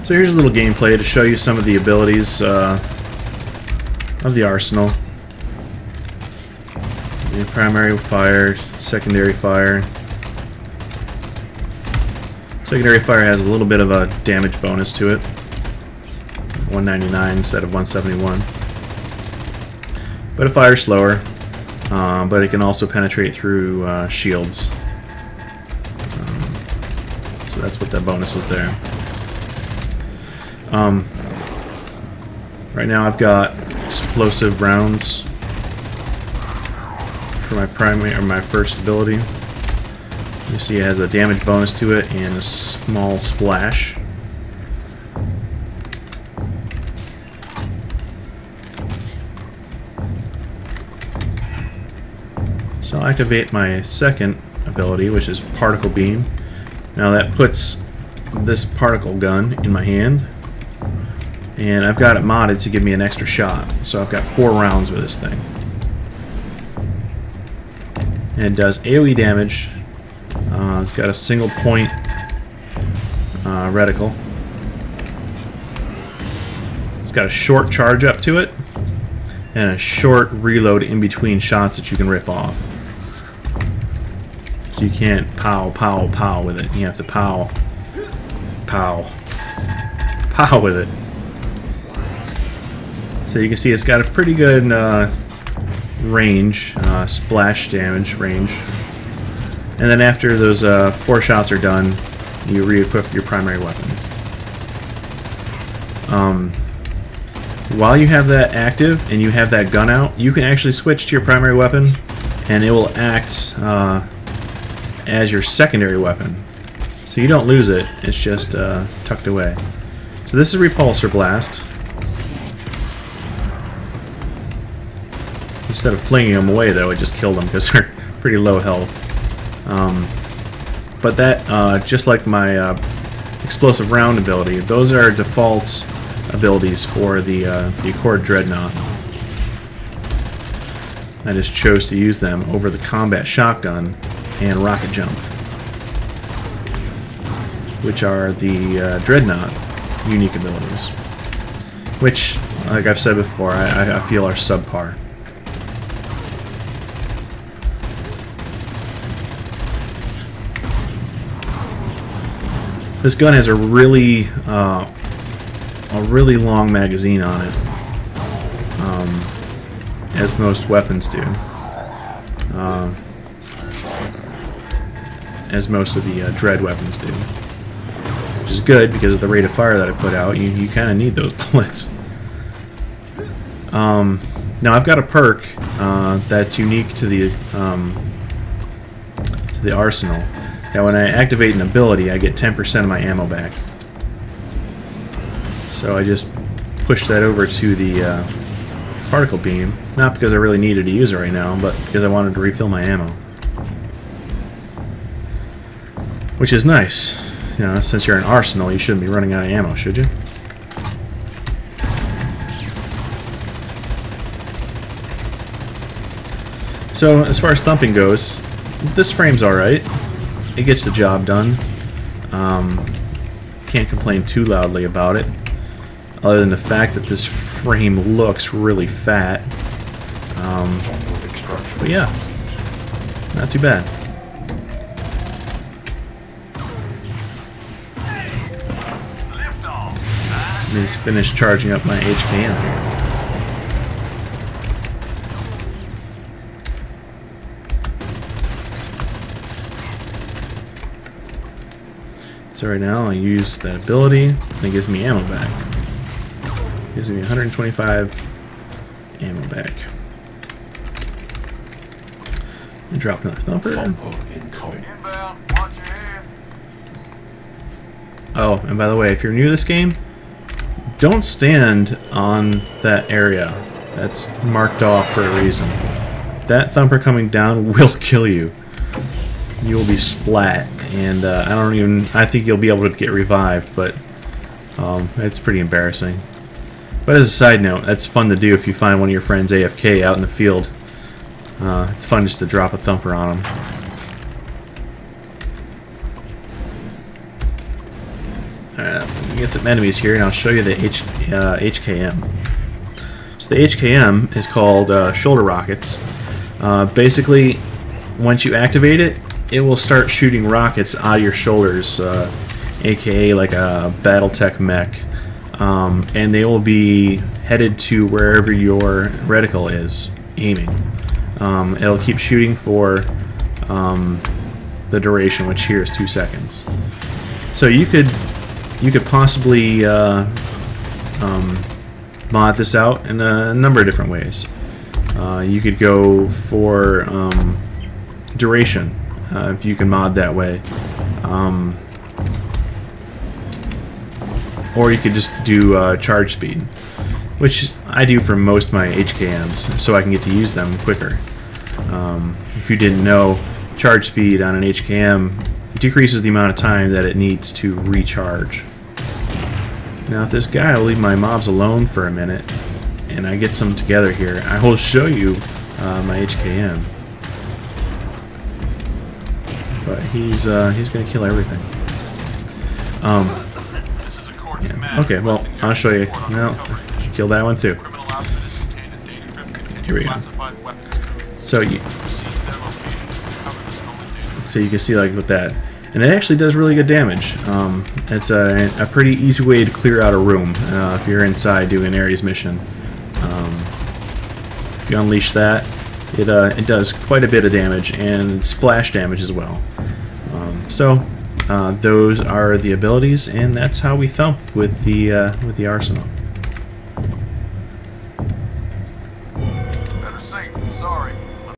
So here's a little gameplay to show you some of the abilities of the arsenal. The primary fire, secondary fire. Secondary fire has a little bit of a damage bonus to it. 199 instead of 171. But it fires slower, but it can also penetrate through shields. So that's what that bonus is there. Right now I've got explosive rounds for my primary or my first ability. You see it has a damage bonus to it and a small splash. So I'll activate my second ability, which is Particle Beam. Now that puts this particle gun in my hand, and I've got it modded to give me an extra shot. So I've got 4 rounds with this thing. And it does AoE damage. It's got a single point reticle. It's got a short charge up to it, and a short reload in between shots that you can rip off. So you can't pow, pow, pow with it. You have to pow, pow, pow with it. So you can see it's got a pretty good range, splash damage range. And then after those 4 shots are done, you re-equip your primary weapon. While you have that active and you have that gun out, you can actually switch to your primary weapon, and it will act as your secondary weapon. So you don't lose it, it's just tucked away. So this is Repulsor Blast. Instead of flinging them away, though, it just killed them because they're pretty low health. But that, just like my explosive round ability, those are default abilities for the Accord Dreadnaught. I just chose to use them over the combat shotgun and rocket jump, which are the Dreadnaught unique abilities, which, like I've said before, I feel are subpar. This gun has a really long magazine on it, as most weapons do, as most of the Dread weapons do, which is good because of the rate of fire that I put out. You kind of need those bullets. Now I've got a perk that's unique to the arsenal. Now when I activate an ability, I get 10% of my ammo back. So I just pushed that over to the particle beam, not because I really needed to use it right now, but because I wanted to refill my ammo. Which is nice. You know, since you're an arsenal, you shouldn't be running out of ammo, should you? So as far as thumping goes, this frame's alright. It gets the job done. Can't complain too loudly about it, other than the fact that this frame looks really fat. But yeah, not too bad. Let me just finish charging up my HKM here. So right now I use that ability, and it gives me ammo back. It gives me 125 ammo back. And drop another Thumper. Oh, and by the way, if you're new to this game, don't stand on that area. That's marked off for a reason. That Thumper coming down will kill you. You will be splat, and I think you'll be able to get revived, but it's pretty embarrassing. But as a side note, that's fun to do if you find one of your friends AFK out in the field. It's fun just to drop a Thumper on them. Get some enemies here, and I'll show you the HKM. So the HKM is called shoulder rockets. Basically, once you activate it, it will start shooting rockets out of your shoulders, aka like a BattleTech mech, and they will be headed to wherever your reticle is aiming. It'll keep shooting for the duration, which here is 2 seconds. So you could possibly mod this out in a number of different ways. You could go for duration, if you can mod that way, or you could just do charge speed, which I do for most of my HKMs, so I can get to use them quicker. If you didn't know, charge speed on an HKM decreases the amount of time that it needs to recharge. Now, if this guy will leave my mobs alone for a minute, and I get some together here, I will show you my HKM. But he's gonna kill everything. Yeah. Okay, well, I'll show you. Well, kill that one too. Here we go. So you can see, like, with that, and it actually does really good damage. It's a pretty easy way to clear out a room if you're inside doing an Ares mission. If you unleash that, it does quite a bit of damage, and splash damage as well. Those are the abilities, and that's how we thump with the arsenal.